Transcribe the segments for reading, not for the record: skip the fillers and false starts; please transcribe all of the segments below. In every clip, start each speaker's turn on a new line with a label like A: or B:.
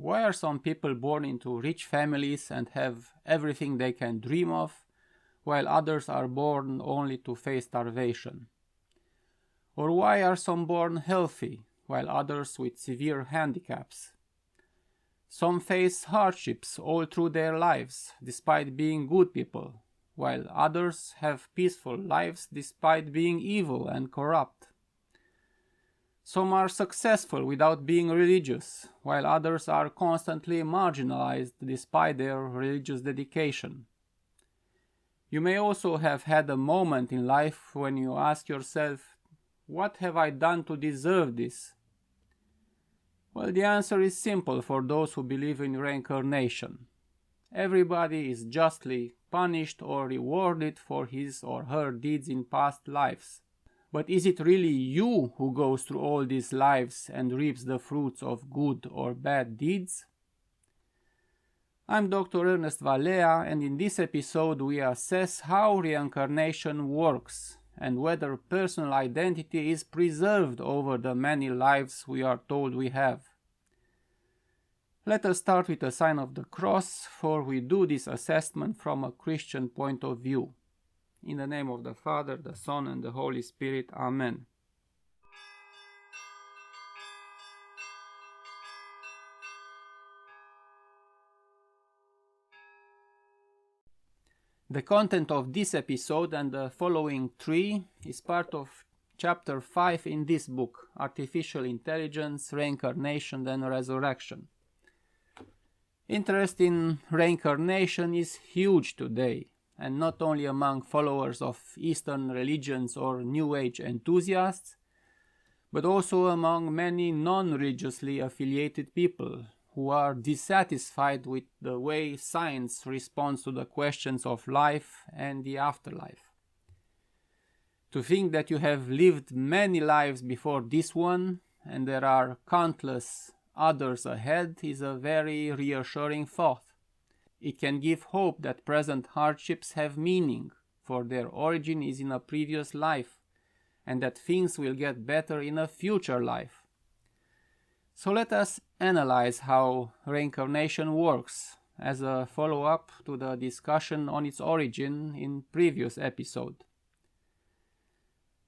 A: Why are some people born into rich families and have everything they can dream of, while others are born only to face starvation? Or why are some born healthy, while others with severe handicaps? Some face hardships all through their lives, despite being good people, while others have peaceful lives despite being evil and corrupt. Some are successful without being religious, while others are constantly marginalized despite their religious dedication. You may also have had a moment in life when you ask yourself, "What have I done to deserve this?" Well, the answer is simple for those who believe in reincarnation. Everybody is justly punished or rewarded for his or her deeds in past lives. But is it really you who goes through all these lives and reaps the fruits of good or bad deeds? I'm Dr. Ernest Valea, and in this episode we assess how reincarnation works and whether personal identity is preserved over the many lives we are told we have. Let us start with a sign of the cross, for we do this assessment from a Christian point of view. In the name of the Father, the Son, and the Holy Spirit. Amen. The content of this episode and the following 3 is part of Chapter 5 in this book, Artificial Intelligence, Reincarnation and Resurrection. Interest in reincarnation is huge today, and not only among followers of Eastern religions or New Age enthusiasts, but also among many non-religiously affiliated people who are dissatisfied with the way science responds to the questions of life and the afterlife. To think that you have lived many lives before this one, and there are countless others ahead, is a very reassuring thought. It can give hope that present hardships have meaning, for their origin is in a previous life, and that things will get better in a future life. So let us analyze how reincarnation works, as a follow-up to the discussion on its origin in previous episode.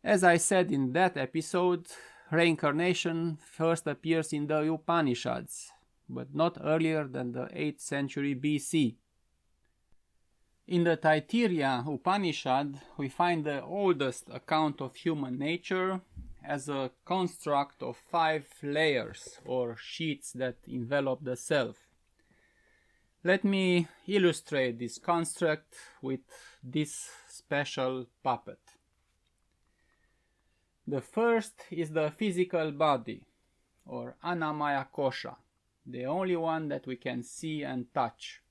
A: As I said in that episode, reincarnation first appears in the Upanishads, but not earlier than the 8th century BC. In the Taittiriya Upanishad, we find the oldest account of human nature as a construct of 5 layers or sheets that envelop the self. Let me illustrate this construct with this special puppet. The first is the physical body, or annamaya kosha, the only one that we can see and touch.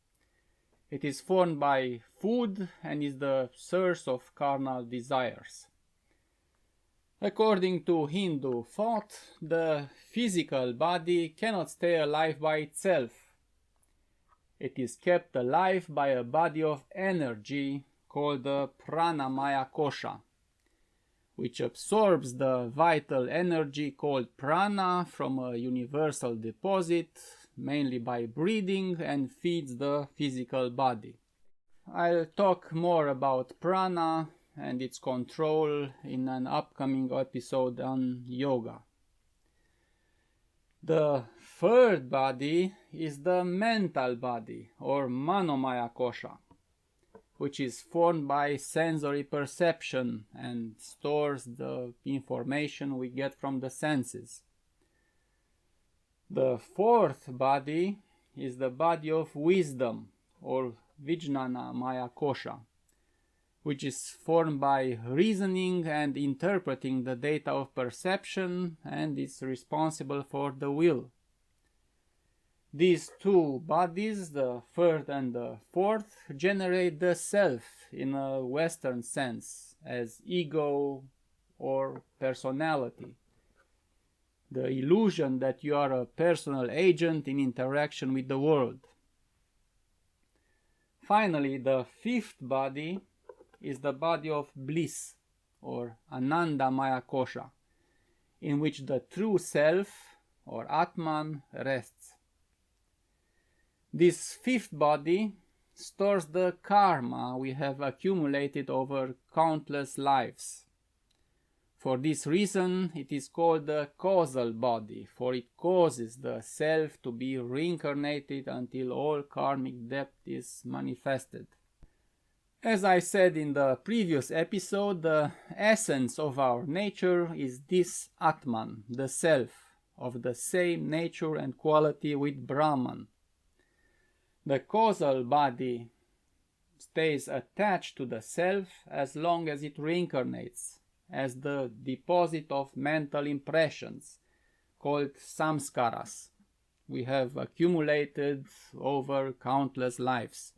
A: It is formed by food and is the source of carnal desires. According to Hindu thought, the physical body cannot stay alive by itself. It is kept alive by a body of energy called the pranamaya kosha, which absorbs the vital energy called prana from a universal deposit, mainly by breathing, and feeds the physical body. I'll talk more about prana and its control in an upcoming episode on yoga. The third body is the mental body, or manomaya kosha, which is formed by sensory perception and stores the information we get from the senses. The fourth body is the body of wisdom, or vijnana maya kosha, which is formed by reasoning and interpreting the data of perception and is responsible for the will. These 2 bodies, the third and the fourth, generate the self in a Western sense as ego or personality. The illusion that you are a personal agent in interaction with the world. Finally, the fifth body is the body of bliss, or ananda maya kosha, in which the true self, or atman, rests. This fifth body stores the karma we have accumulated over countless lives. For this reason, it is called the causal body, for it causes the self to be reincarnated until all karmic debt is manifested. As I said in the previous episode, the essence of our nature is this atman, the self, of the same nature and quality with Brahman. The causal body stays attached to the self as long as it reincarnates, as the deposit of mental impressions, called samskaras, we have accumulated over countless lives.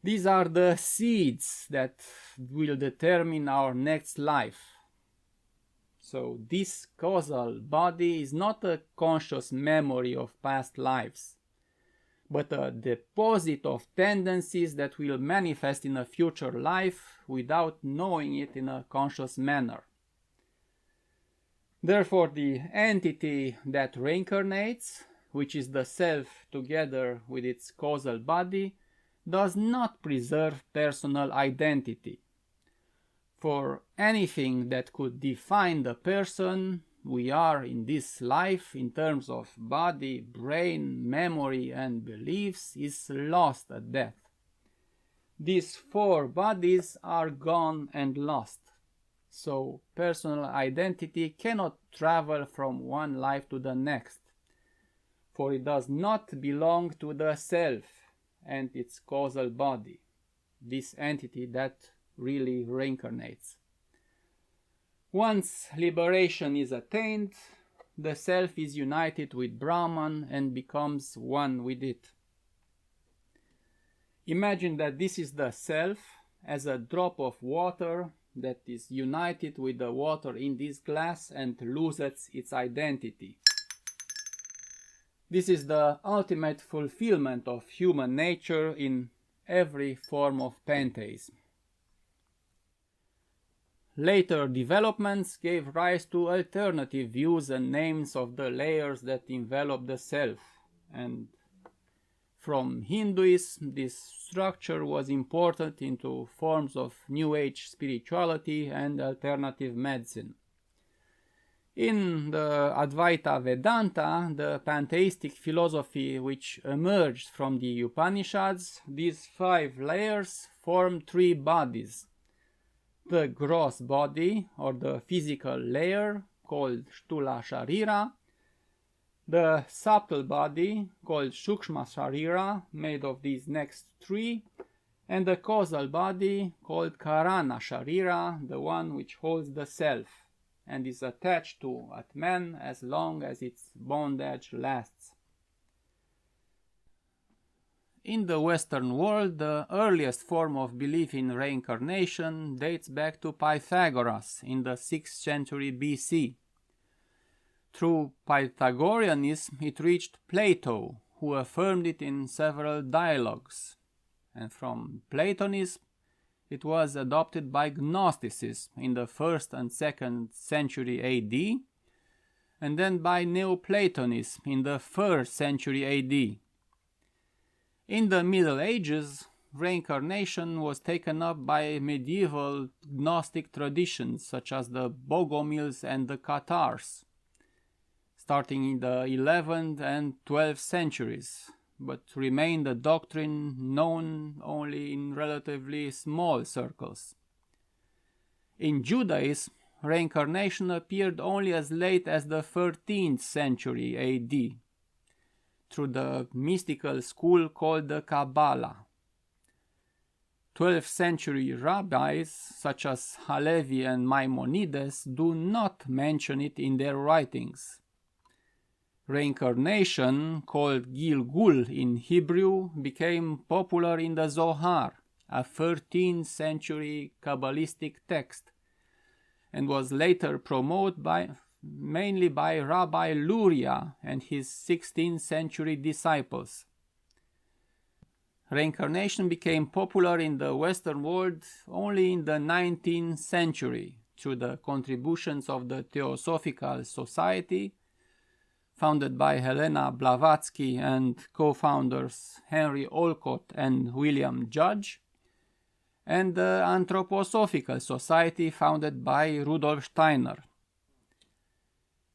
A: These are the seeds that will determine our next life. So this causal body is not a conscious memory of past lives, but a deposit of tendencies that will manifest in a future life without knowing it in a conscious manner. Therefore, the entity that reincarnates, which is the self together with its causal body, does not preserve personal identity. For anything that could define the person we are in this life in terms of body, brain, memory and beliefs is lost at death. These four bodies are gone and lost. So personal identity cannot travel from one life to the next, for it does not belong to the self and its causal body, this entity that really reincarnates. Once liberation is attained, the self is united with Brahman and becomes one with it. Imagine that this is the self as a drop of water that is united with the water in this glass and loses its identity. This is the ultimate fulfillment of human nature in every form of pantheism. Later developments gave rise to alternative views and names of the layers that envelop the self, and from Hinduism this structure was imported into forms of New Age spirituality and alternative medicine. In the Advaita Vedanta, the pantheistic philosophy which emerged from the Upanishads, these 5 layers form 3 bodies. The gross body, or the physical layer, called Sthula Sharira, the subtle body, called Sukshma Sharira, made of these next 3, and the causal body, called Karana Sharira, the one which holds the self, and is attached to atman as long as its bondage lasts. In the Western world, the earliest form of belief in reincarnation dates back to Pythagoras in the 6th century BC. Through Pythagoreanism, it reached Plato, who affirmed it in several dialogues, and from Platonism, it was adopted by Gnosticism in the 1st and 2nd century AD, and then by Neoplatonism in the 1st century AD. In the Middle Ages, reincarnation was taken up by medieval Gnostic traditions such as the Bogomils and the Cathars, starting in the 11th and 12th centuries, but remained a doctrine known only in relatively small circles. In Judaism, reincarnation appeared only as late as the 13th century AD, through the mystical school called the Kabbalah. 12th century rabbis such as Halevi and Maimonides do not mention it in their writings. Reincarnation, called Gilgul in Hebrew, became popular in the Zohar, a 13th century Kabbalistic text, and was later promoted mainly by Rabbi Luria and his 16th century disciples. Reincarnation became popular in the Western world only in the 19th century through the contributions of the Theosophical Society, founded by Helena Blavatsky and co-founders Henry Olcott and William Judge, and the Anthroposophical Society founded by Rudolf Steiner.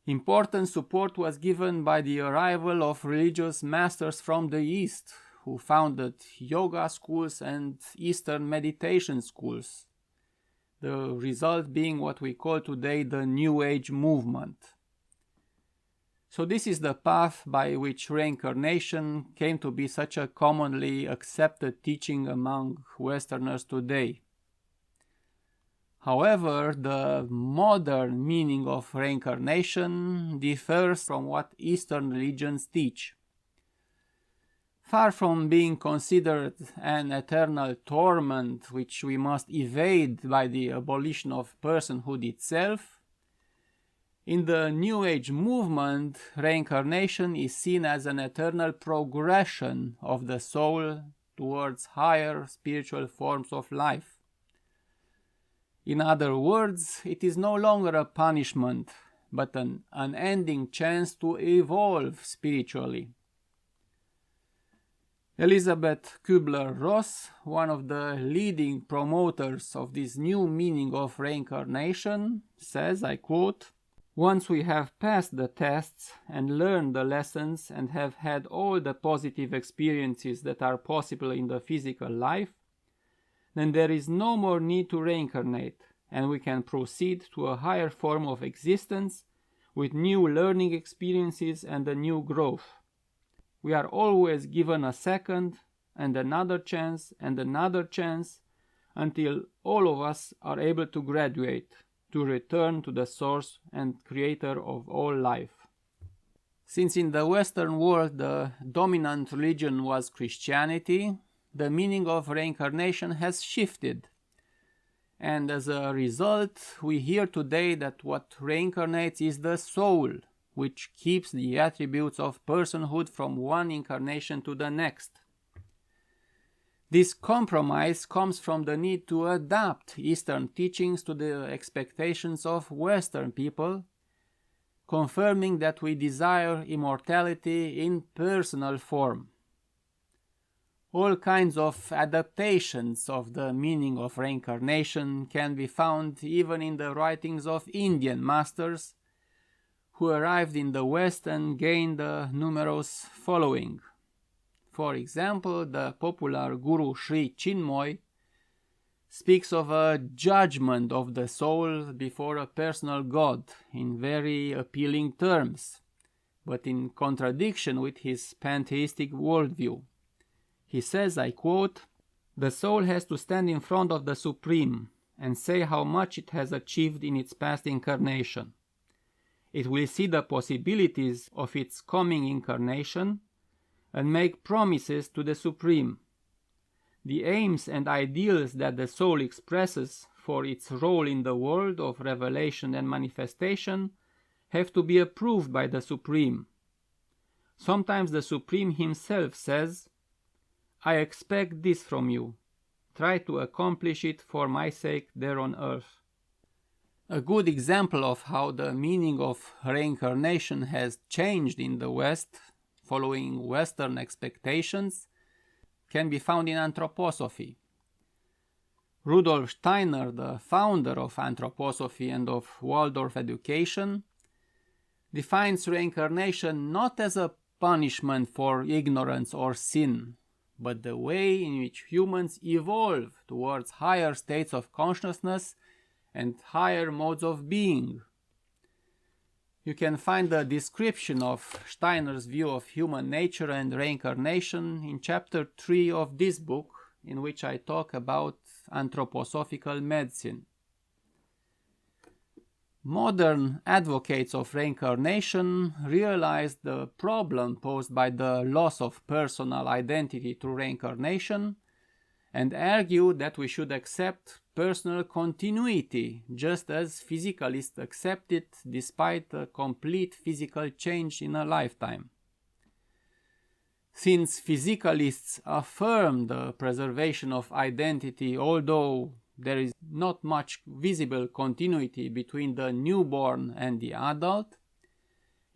A: Important support was given by the arrival of religious masters from the East, who founded yoga schools and Eastern meditation schools, the result being what we call today the New Age movement. So this is the path by which reincarnation came to be such a commonly accepted teaching among Westerners today. However, the modern meaning of reincarnation differs from what Eastern religions teach. Far from being considered an eternal torment which we must evade by the abolition of personhood itself, in the New Age movement, reincarnation is seen as an eternal progression of the soul towards higher spiritual forms of life. In other words, it is no longer a punishment, but an unending chance to evolve spiritually. Elizabeth Kubler-Ross, one of the leading promoters of this new meaning of reincarnation, says, I quote, "Once we have passed the tests and learned the lessons and have had all the positive experiences that are possible in the physical life, then there is no more need to reincarnate, and we can proceed to a higher form of existence with new learning experiences and a new growth. We are always given a second and another chance until all of us are able to graduate, to return to the source and creator of all life." Since in the Western world the dominant religion was Christianity, the meaning of reincarnation has shifted. And as a result, we hear today that what reincarnates is the soul, which keeps the attributes of personhood from one incarnation to the next. This compromise comes from the need to adapt Eastern teachings to the expectations of Western people, confirming that we desire immortality in personal form. All kinds of adaptations of the meaning of reincarnation can be found even in the writings of Indian masters, who arrived in the West and gained a numerous following. For example, the popular Guru Sri Chinmoy speaks of a judgment of the soul before a personal God in very appealing terms, but in contradiction with his pantheistic worldview. He says, I quote, "The soul has to stand in front of the Supreme and say how much it has achieved in its past incarnation. It will see the possibilities of its coming incarnation and make promises to the Supreme. The aims and ideals that the soul expresses for its role in the world of revelation and manifestation have to be approved by the Supreme. Sometimes the Supreme himself says, 'I expect this from you. Try to accomplish it for my sake there on earth.'" A good example of how the meaning of reincarnation has changed in the West, following Western expectations, can be found in anthroposophy. Rudolf Steiner, the founder of anthroposophy and of Waldorf education, defines reincarnation not as a punishment for ignorance or sin, but the way in which humans evolve towards higher states of consciousness and higher modes of being. You can find a description of Steiner's view of human nature and reincarnation in chapter 3 of this book, in which I talk about anthroposophical medicine. Modern advocates of reincarnation realize the problem posed by the loss of personal identity through reincarnation and argue that we should accept personal continuity, just as physicalists accept it despite a complete physical change in a lifetime. Since physicalists affirm the preservation of identity, although there is not much visible continuity between the newborn and the adult,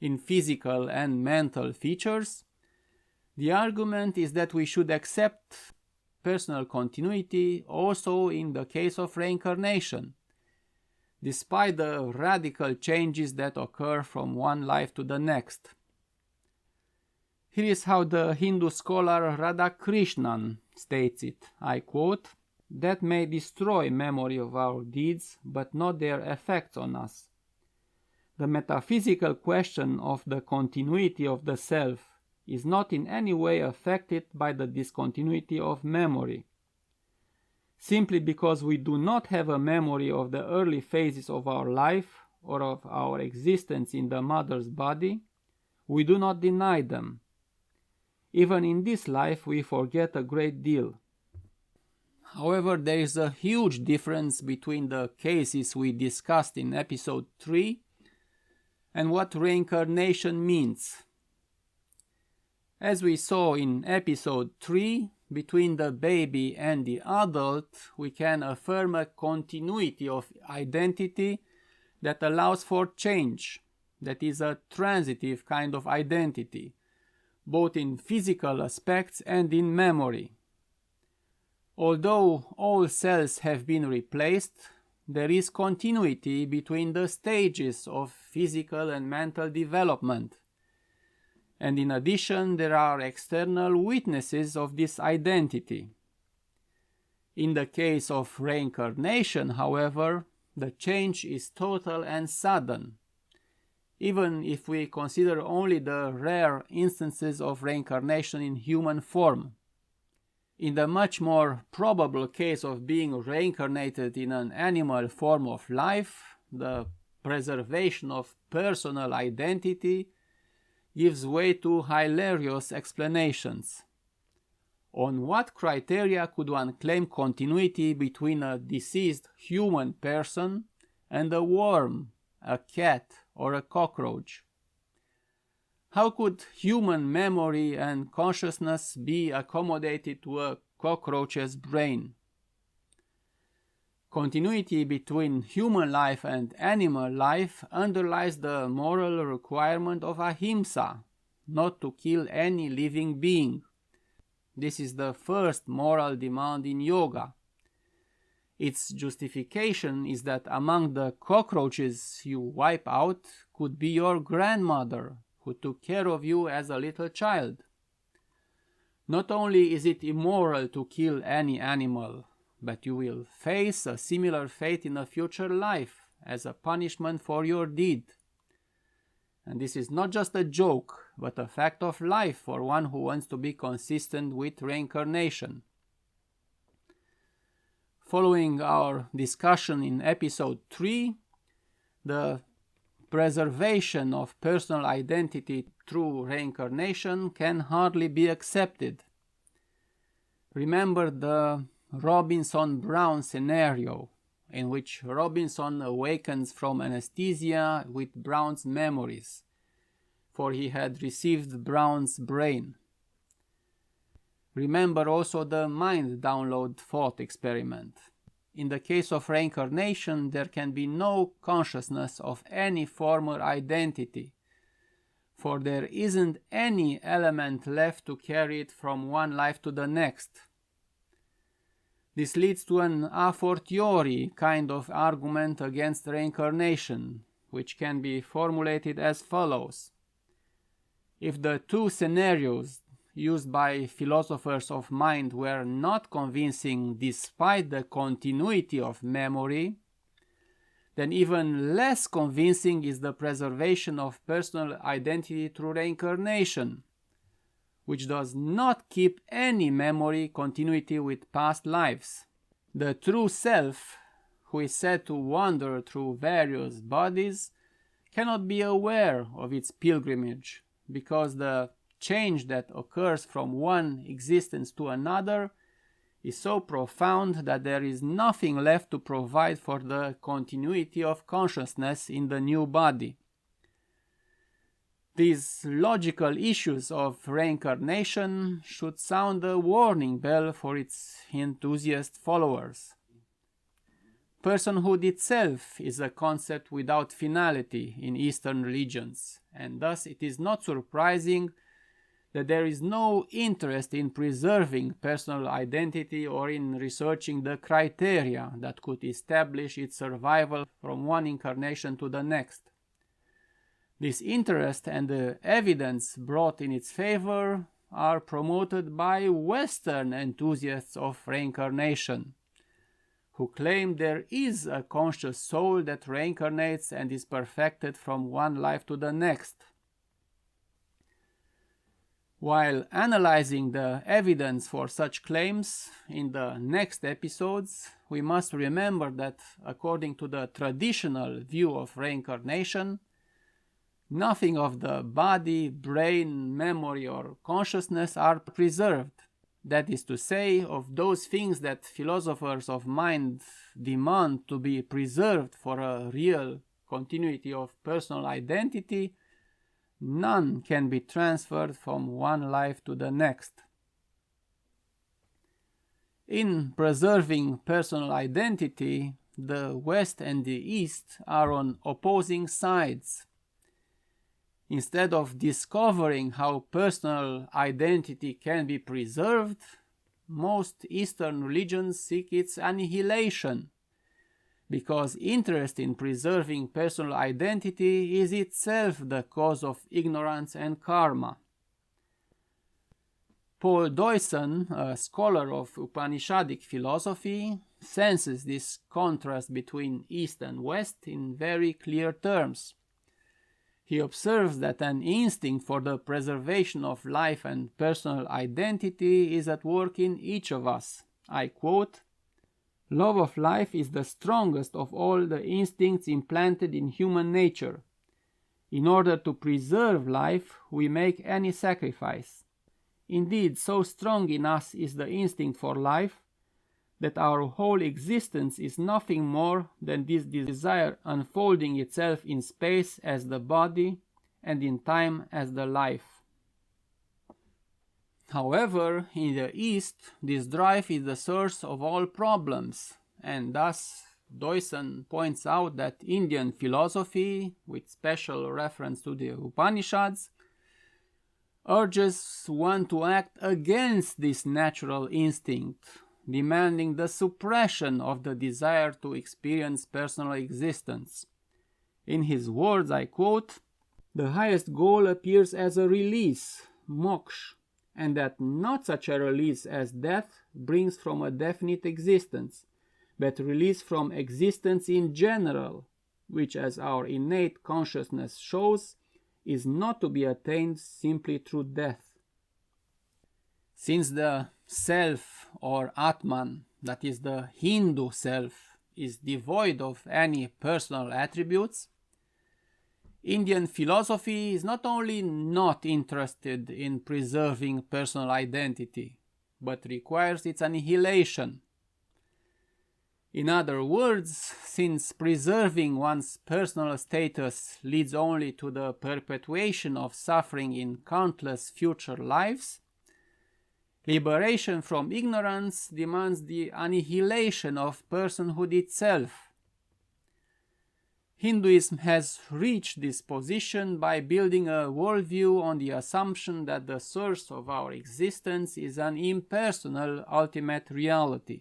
A: in physical and mental features, the argument is that we should accept personal continuity also in the case of reincarnation, despite the radical changes that occur from one life to the next. Here is how the Hindu scholar Radhakrishnan states it, I quote, "That may destroy memory of our deeds, but not their effects on us. The metaphysical question of the continuity of the self is not in any way affected by the discontinuity of memory. Simply because we do not have a memory of the early phases of our life or of our existence in the mother's body, we do not deny them. Even in this life we forget a great deal." However, there is a huge difference between the cases we discussed in episode 3 and what reincarnation means. As we saw in episode 3, between the baby and the adult, we can affirm a continuity of identity that allows for change, that is a transitive kind of identity, both in physical aspects and in memory. Although all cells have been replaced, there is continuity between the stages of physical and mental development. And in addition, there are external witnesses of this identity. In the case of reincarnation, however, the change is total and sudden, even if we consider only the rare instances of reincarnation in human form. In the much more probable case of being reincarnated in an animal form of life, the preservation of personal identity gives way to hilarious explanations. On what criteria could one claim continuity between a deceased human person and a worm, a cat, or a cockroach? How could human memory and consciousness be accommodated to a cockroach's brain? Continuity between human life and animal life underlies the moral requirement of ahimsa, not to kill any living being. This is the first moral demand in yoga. Its justification is that among the cockroaches you wipe out could be your grandmother, who took care of you as a little child. Not only is it immoral to kill any animal, but you will face a similar fate in a future life as a punishment for your deed. And this is not just a joke, but a fact of life for one who wants to be consistent with reincarnation. Following our discussion in episode 3, the preservation of personal identity through reincarnation can hardly be accepted. Remember the Robinson-Brown scenario, in which Robinson awakens from anesthesia with Brown's memories, for he had received Brown's brain. Remember also the mind download thought experiment. In the case of reincarnation, there can be no consciousness of any former identity, for there isn't any element left to carry it from one life to the next. This leads to an a fortiori kind of argument against reincarnation, which can be formulated as follows. If the two scenarios used by philosophers of mind were not convincing despite the continuity of memory, then even less convincing is the preservation of personal identity through reincarnation, which does not keep any memory continuity with past lives. The true self, who is said to wander through various bodies, cannot be aware of its pilgrimage, because the change that occurs from one existence to another is so profound that there is nothing left to provide for the continuity of consciousness in the new body. These logical issues of reincarnation should sound a warning bell for its enthusiast followers. personhood itself is a concept without finality in Eastern religions, and thus it is not surprising that there is no interest in preserving personal identity or in researching the criteria that could establish its survival from one incarnation to the next. This interest and the evidence brought in its favor are promoted by Western enthusiasts of reincarnation, who claim there is a conscious soul that reincarnates and is perfected from one life to the next. While analyzing the evidence for such claims in the next episodes, we must remember that according to the traditional view of reincarnation, nothing of the body, brain, memory, or consciousness are preserved. That is to say, of those things that philosophers of mind demand to be preserved for a real continuity of personal identity, none can be transferred from one life to the next. In preserving personal identity, the West and the East are on opposing sides. Instead of discovering how personal identity can be preserved, most Eastern religions seek its annihilation, because interest in preserving personal identity is itself the cause of ignorance and karma. Paul Deussen, a scholar of Upanishadic philosophy, senses this contrast between East and West in very clear terms. He observes that an instinct for the preservation of life and personal identity is at work in each of us. I quote, "Love of life is the strongest of all the instincts implanted in human nature. In order to preserve life, we make any sacrifice. Indeed, so strong in us is the instinct for life, that our whole existence is nothing more than this desire unfolding itself in space as the body and in time as the life." However, in the East, this drive is the source of all problems, and thus Deussen points out that Indian philosophy, with special reference to the Upanishads, urges one to act against this natural instinct, demanding the suppression of the desire to experience personal existence. In his words, I quote, "The highest goal appears as a release, moksha, and that not such a release as death brings from a definite existence, but release from existence in general, which, as our innate consciousness shows, is not to be attained simply through death." Since the self or atman, that is the Hindu self, is devoid of any personal attributes, Indian philosophy is not only not interested in preserving personal identity, but requires its annihilation. In other words, since preserving one's personal status leads only to the perpetuation of suffering in countless future lives, liberation from ignorance demands the annihilation of personhood itself. Hinduism has reached this position by building a worldview on the assumption that the source of our existence is an impersonal ultimate reality.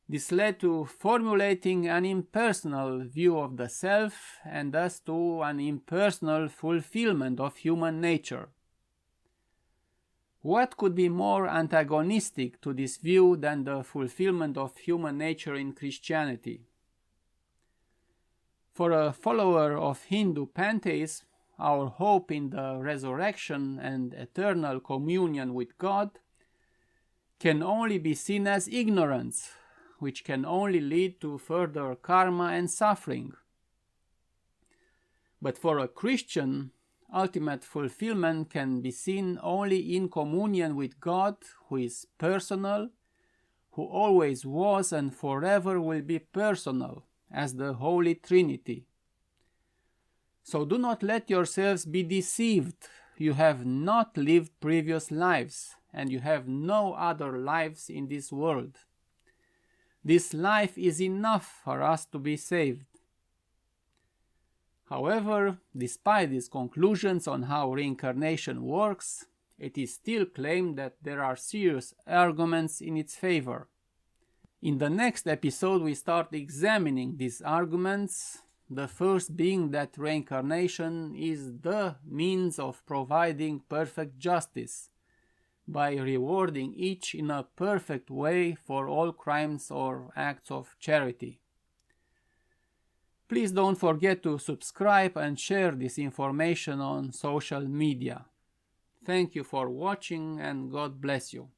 A: This led to formulating an impersonal view of the self and thus to an impersonal fulfillment of human nature. What could be more antagonistic to this view than the fulfillment of human nature in Christianity? For a follower of Hindu pantheism, our hope in the resurrection and eternal communion with God can only be seen as ignorance, which can only lead to further karma and suffering. But for a Christian, ultimate fulfillment can be seen only in communion with God, who is personal, who always was and forever will be personal, as the Holy Trinity. So do not let yourselves be deceived. You have not lived previous lives, and you have no other lives in this world. This life is enough for us to be saved. However, despite these conclusions on how reincarnation works, it is still claimed that there are serious arguments in its favor. In the next episode, we start examining these arguments, the first being that reincarnation is the means of providing perfect justice, by rewarding each in a perfect way for all crimes or acts of charity. Please don't forget to subscribe and share this information on social media. Thank you for watching and God bless you.